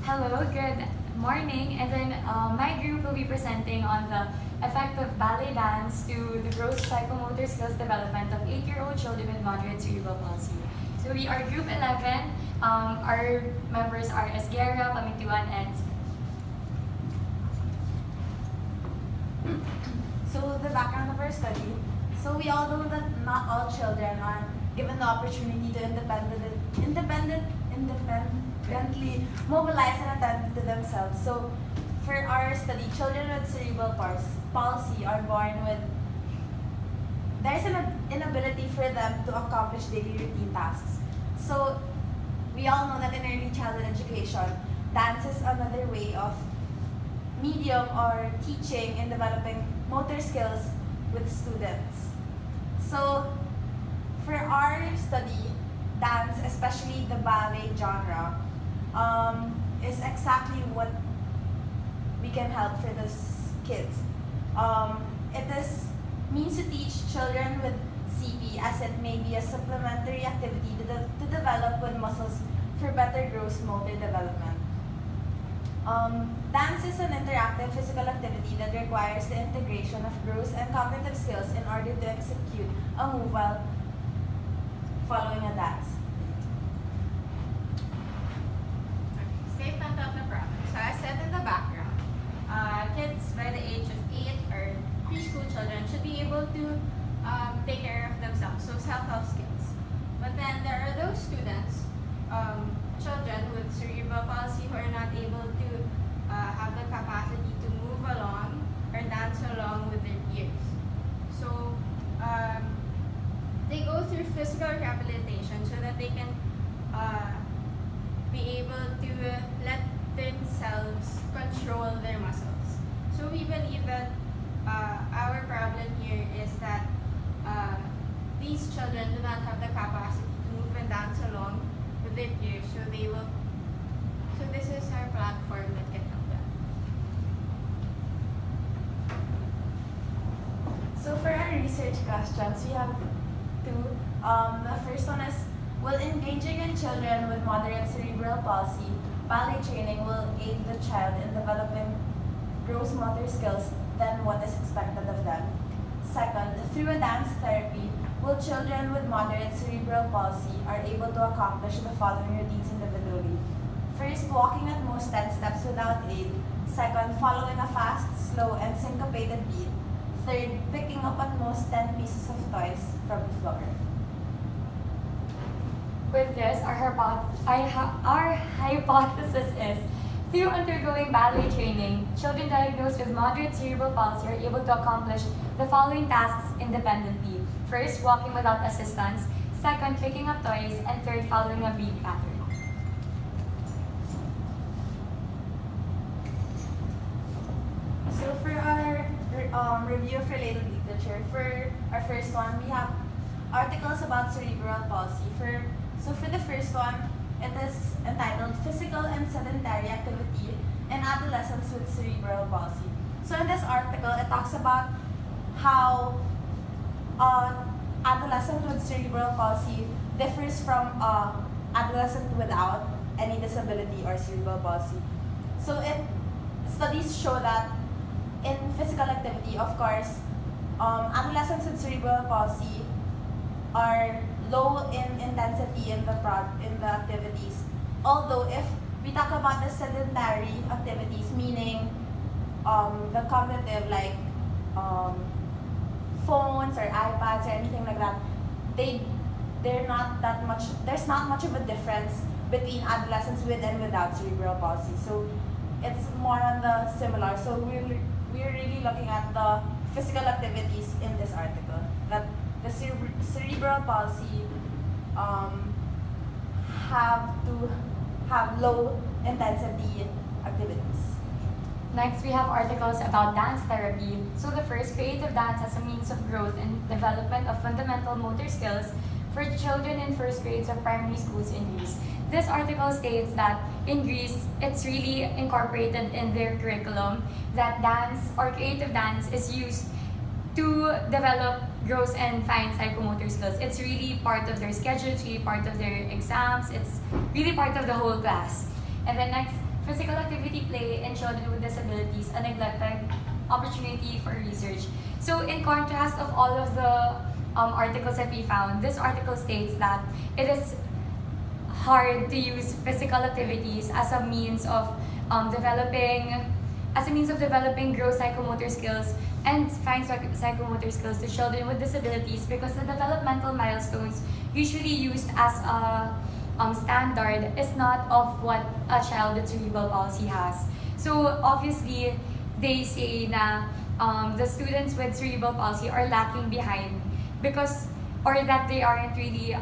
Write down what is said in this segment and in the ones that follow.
Hello, good morning. And then my group will be presenting on the effect of ballet dance to the gross psychomotor skills development of 8-year-old children with moderate cerebral palsy. So we are group 11. Our members are Esguerra, Pamintuan, and Smit. So the background of our study. So we all know that not all children are given the opportunity to independently mobilize and attend to themselves. So for our study, children with cerebral palsy are born with, there's an inability for them to accomplish daily routine tasks. So we all know that in early childhood education, dance is another way of medium or teaching and developing motor skills with students. So for our study, dance, especially the ballet genre, is exactly what we can help for those kids. It is means to teach children with CP as it may be a supplementary activity to develop with muscles for better gross motor development. Dance is an interactive physical activity that requires the integration of gross and cognitive skills in order to execute a move while following a dance. Statement of the problem. So as said in the background, kids by the age of 8 or preschool children should be able to take care of themselves, so self-help skills. But then there are those students, children with cerebral palsy who are not able to have the capacity to move along or dance along with their peers. So they go through physical rehabilitation so that they can be able to let themselves control their muscles. So we believe that our problem here is that these children do not have the capacity to move and dance along with their peers, so this is our platform that can help them. So for our research questions, we have two. The first one is, will engaging in children with moderate cerebral palsy, ballet training will aid the child in developing gross motor skills than what is expected of them? Second, through a dance therapy, will children with moderate cerebral palsy are able to accomplish the following routines individually? First, walking at most 10 steps without aid. Second, following a fast, slow, and syncopated beat. Third, picking up at most 10 pieces of toys from the floor. with this, our hypothesis is, through undergoing ballet training, children diagnosed with moderate cerebral palsy are able to accomplish the following tasks independently. First, walking without assistance. Second, picking up toys. And third, following a beat pattern. So for our review of related literature, for our first one, we have articles about cerebral palsy. So for the first one, it is entitled Physical and Sedentary Activity in Adolescents with Cerebral Palsy. So in this article, it talks about how adolescent with cerebral palsy differs from adolescent without any disability or cerebral palsy. So studies show that in physical activity, of course, adolescents with cerebral palsy are low in intensity in the activities. Although if we talk about the sedentary activities, meaning the cognitive, like phones or iPads or anything like that, they're not that much. There's not much of a difference between adolescents with and without cerebral palsy. So it's more on the similar. So we're really looking at the physical activities in this article. That the cerebral palsy have to have low intensity activities. Next, we have articles about dance therapy. So the first, creative dance as a means of growth and development of fundamental motor skills for children in first grades of primary schools in Greece. This article states that in Greece, it's really incorporated in their curriculum that dance or creative dance is used to develop gross and fine psychomotor skills. It's really part of their schedule, it's really part of their exams, it's really part of the whole class. And then next, physical activity play in children with disabilities a neglected opportunity for research. So in contrast of all of the articles that we found, this article states that it is hard to use physical activities as a means of developing gross psychomotor skills and fine psychomotor skills to children with disabilities, because the developmental milestones usually used as a standard is not of what a child with cerebral palsy has. So obviously, they say na the students with cerebral palsy are lacking behind or that they aren't really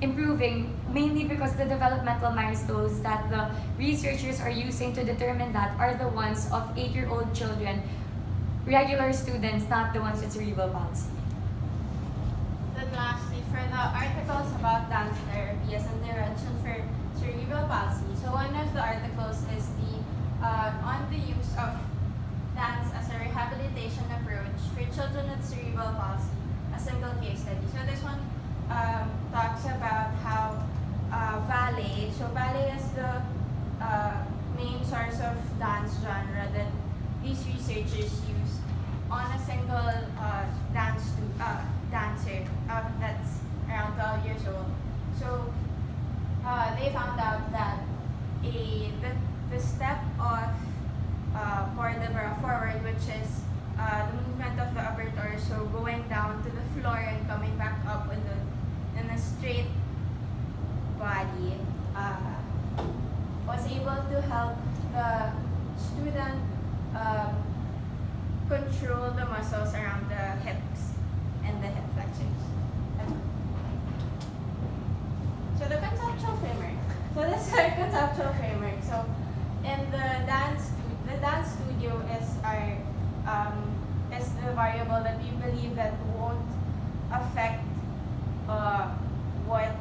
improving, mainly because the developmental milestones that the researchers are using to determine that are the ones of 8-year-old children, regular students, not the ones with cerebral palsy. Then lastly, for the articles about dance therapy as intervention for cerebral palsy, so one of the articles is on the use of dance as a rehabilitation approach for children with cerebral palsy, a single case study. So this one talks about how ballet, so ballet is the main source of dance genre that these researchers use on a single dancer that's around 12 years old. So they found out that the step of vertebra forward, which is the movement of the upper torso going down to the floor and coming back up in a straight body, was able to help the student control the muscles around the hips and the hip flexors. So the conceptual framework. So this is our conceptual framework. So in the dance studio is the variable that we believe that won't affect what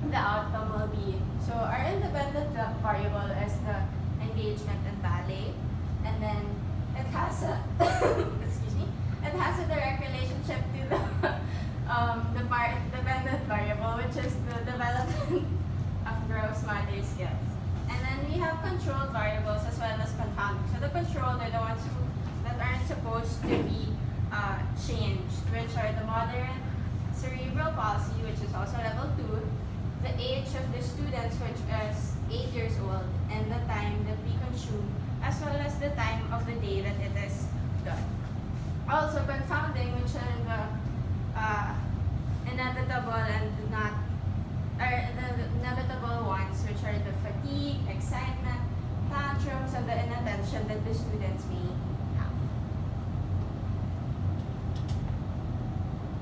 the outcome will be. So our independent variable is the engagement in ballet, and then it has a excuse me, it has a direct relationship to the dependent variable, which is the development of gross motor skills. And then we have controlled variables as well as confounding. So the controlled are the ones that aren't supposed to be changed, which are the moderate cerebral palsy, which is also level 2, the age of the students, which is 8 years old, and the time that we consume, as well as the time of the day that it is done. Also confounding, which are the inevitable and not, or the inevitable ones, which are the fatigue, excitement, tantrums, and the inattention that the students may have.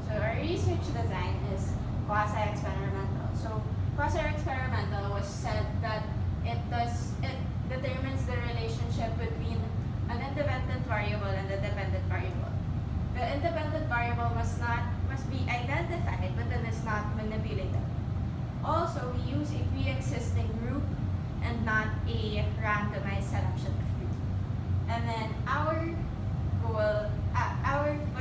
So our research design is quasi-experimental. So quasi-experimental was said that it determines the relationship between an independent variable and a dependent variable. The independent variable must be identified, but then it's not manipulated. Also, we use a pre-existing group and not a randomized selection of group. And then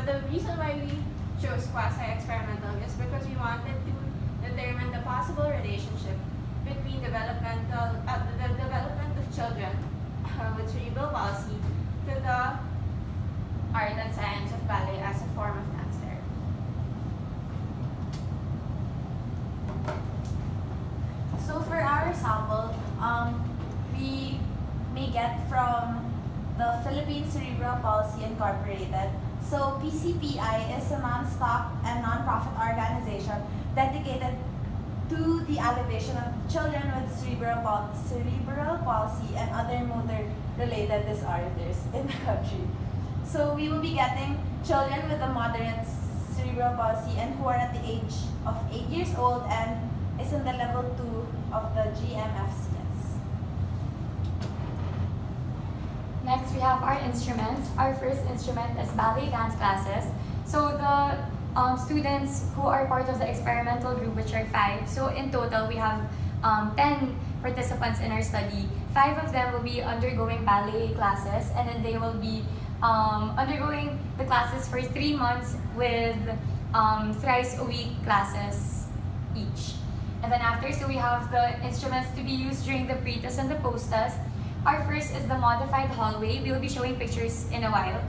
the reason why we chose quasi-experimental is because we wanted to determine the possible relationship between the development of children with cerebral palsy to the art and science of ballet as a form of dance therapy. So for our sample, we may get from the Philippine Cerebral Palsy Incorporated. So PCPI is a non-stock and non-profit organization dedicated to the elevation of children with cerebral palsy and other motor-related disorders in the country. So we will be getting children with a moderate cerebral palsy and who are at the age of 8 years old and is in the level 2 of the GMFCS. Next, we have our instruments. Our first instrument is ballet dance classes. So the students who are part of the experimental group, which are 5. So in total, we have 10 participants in our study. 5 of them will be undergoing ballet classes, and then they will be undergoing the classes for 3 months with thrice a week classes each. And then after, so we have the instruments to be used during the pre-test and the post-test. Our first is the modified hallway. We will be showing pictures in a while.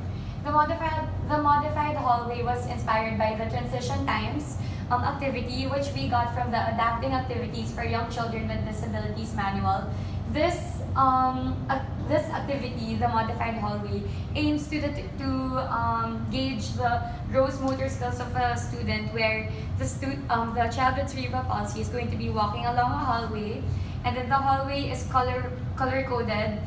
The modified hallway was inspired by the transition times activity, which we got from the Adapting Activities for Young Children with Disabilities manual. This activity, the modified hallway, aims to gauge the gross motor skills of a student, where the child with cerebral palsy is going to be walking along a hallway, and then the hallway is color coded.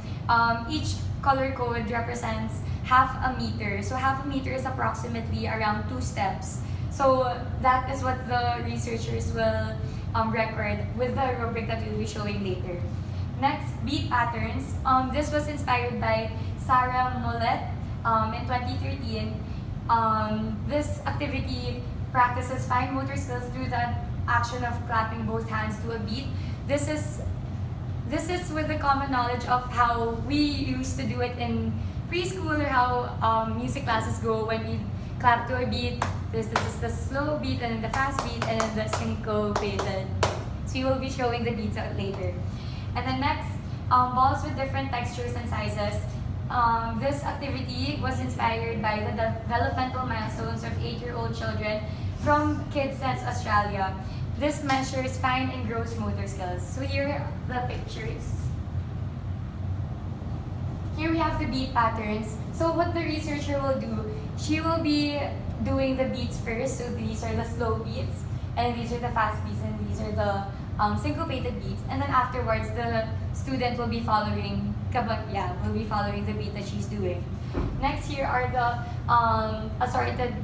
Each color code represents half a meter. So half a meter is approximately around 2 steps. So that is what the researchers will record with the rubric that we'll be showing later. Next, beat patterns. This was inspired by Sarah Mollett in 2013. This activity practices fine motor skills through the action of clapping both hands to a beat. This is with the common knowledge of how we used to do it in preschool, or how music classes go when we clap to a beat. This is the slow beat, and then the fast beat, and then the syncopated. So we will be showing the beats out later. And then next, balls with different textures and sizes. This activity was inspired by the developmental milestones of 8-year-old children from Kids Sense Australia. This measures fine and gross motor skills. So here are the pictures. Here we have the beat patterns. So what the researcher will do, she will be doing the beats first. So these are the slow beats, and these are the fast beats, and these are the syncopated beats. And then afterwards, the student will be following the beat that she's doing. Next, here are the assorted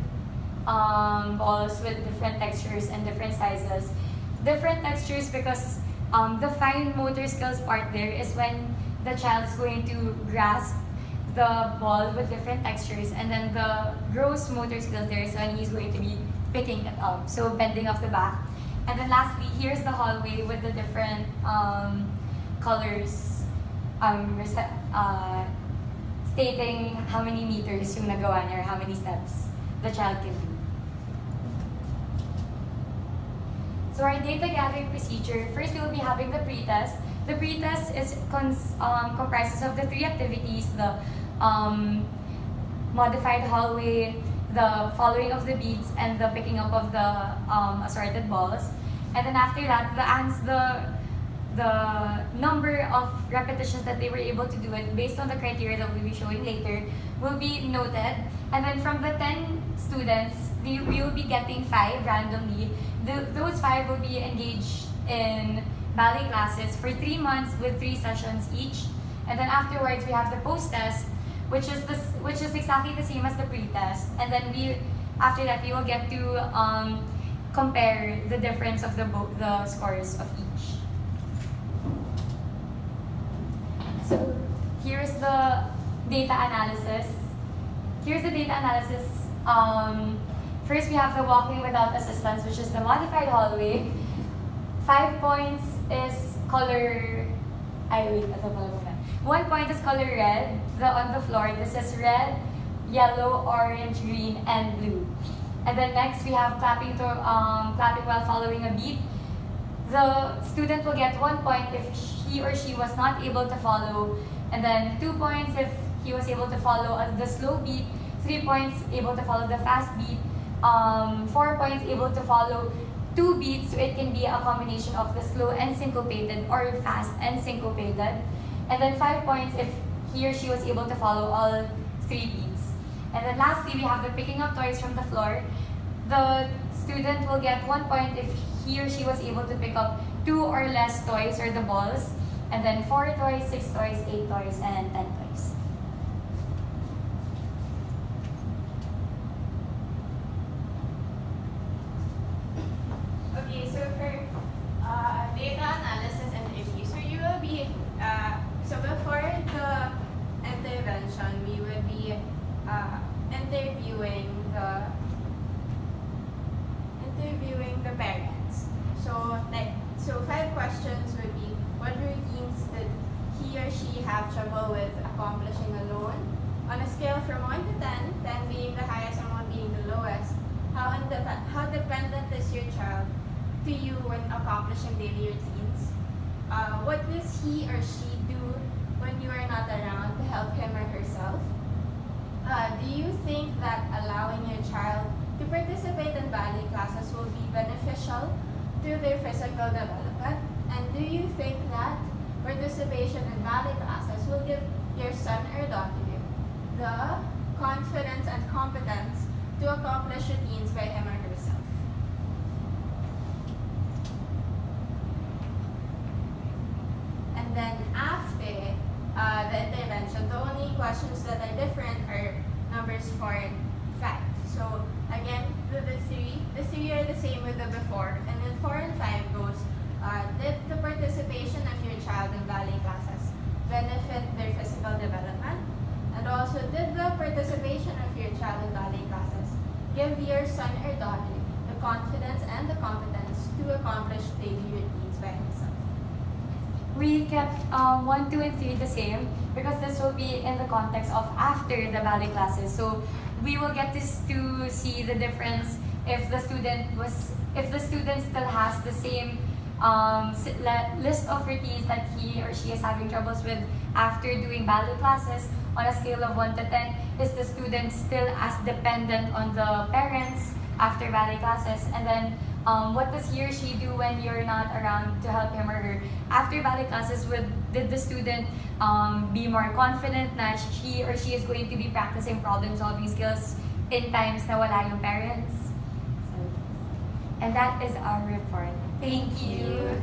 balls with different textures and different sizes. Different textures because the fine motor skills part there is when the child is going to grasp the ball with different textures, and then the gross motor skills there is when he's going to be picking it up, so bending off the back. And then lastly, here's the hallway with the different colors stating how many meters yung nagawa niya, or how many steps the child can do. So our data gathering procedure, first we will be having the pre-test. The pre-test comprises of the 3 activities: the modified hallway, the following of the beats, and the picking up of the assorted balls. And then after that, the number of repetitions that they were able to do it based on the criteria that we'll be showing later will be noted. And then from the 10 students, we will be getting 5 randomly. Those 5 will be engaged in ballet classes for 3 months with 3 sessions each. And then afterwards, we have the post-test, which is exactly the same as the pre-test. And then after that, we will get to compare the difference of the scores of each. So here's the data analysis. First, we have the walking without assistance, which is the modified hallway. 5 points is color. 1 point is color red. On the floor, this is red, yellow, orange, green, and blue. And then next, we have clapping while following a beat. The student will get 1 point if he or she was not able to follow, and then 2 points if he was able to follow the slow beat, 3 points able to follow the fast beat, 4 points able to follow 2 beats, so it can be a combination of the slow and syncopated, or fast and syncopated. And then 5 points if he or she was able to follow all 3 beats. And then lastly, we have the picking up toys from the floor. The student will get 1 point if he or she was able to pick up 2 or less toys, or the balls. And then 4 toys, 6 toys, 8 toys, and 10 toys. Okay, so for data analysis and review, so you will be, so before the intervention, we will be interviewing the parents. So 5 questions would be: what routines did he or she have trouble with accomplishing alone? On a scale from 1 to 10, 10 being the highest and 1 being the lowest, how dependent is your child to you when accomplishing daily routines? What does he or she do when you are not around to help him or herself? Do you think that allowing your child to participate in ballet classes will be beneficial to their physical development? And do you think that participation in ballet classes will give your son or daughter the confidence and competence to accomplish routines by him or herself? And then after the intervention, the only questions that are different are numbers 4 and 5. So again, the three are the same with the before, and then 4 and 5 goes, did the participation of your child in ballet classes benefit their physical development? And also, did the participation of your child in ballet classes give your son or daughter the confidence and the competence to accomplish daily routines by himself? We kept 1, 2, and 3 the same because this will be in the context of after the ballet classes. So we will get this to see the difference if the student still has the same list of routines that he or she is having troubles with after doing ballet classes. On a scale of 1 to 10, is the student still as dependent on the parents after ballet classes? And then what does he or she do when you're not around to help him or her? After ballet classes, did the student be more confident na he or she is going to be practicing problem-solving skills in times na wala yung parents? And that is our report. Thank you.